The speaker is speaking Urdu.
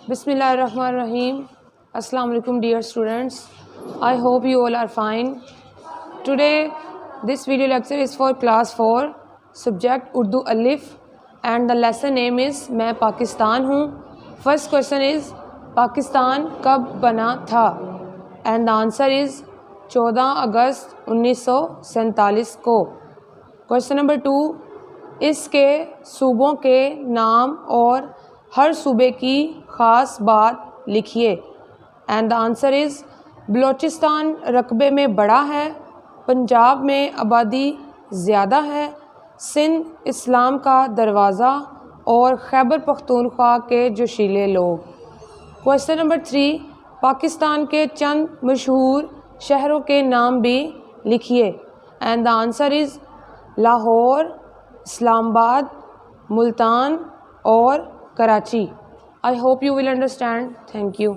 Bismillah ar-Rahman ar-Rahim. Assalamu alaikum dear students. I hope you all are fine. Today this video lecture is for class 4, subject Urdu Alif, and the lesson name is میں پاکستان ہوں. First question is پاکستان کب بنا تھا؟ And the answer is 14 اگست 1947 کو. Question number 2, اس کے صوبوں کے نام اور ہر صوبے کی خاص بات لکھیے. اینڈ دا آنسر از بلوچستان رقبے میں بڑا ہے، پنجاب میں آبادی زیادہ ہے، سندھ اسلام کا دروازہ اور خیبر پختونخوا کے جوشیلے لوگ. کویسچن نمبر 3، پاکستان کے چند مشہور شہروں کے نام بھی لکھیے. And the answer is Lahore, Islamabad, Multan اور Karachi. I hope you will understand. Thank you.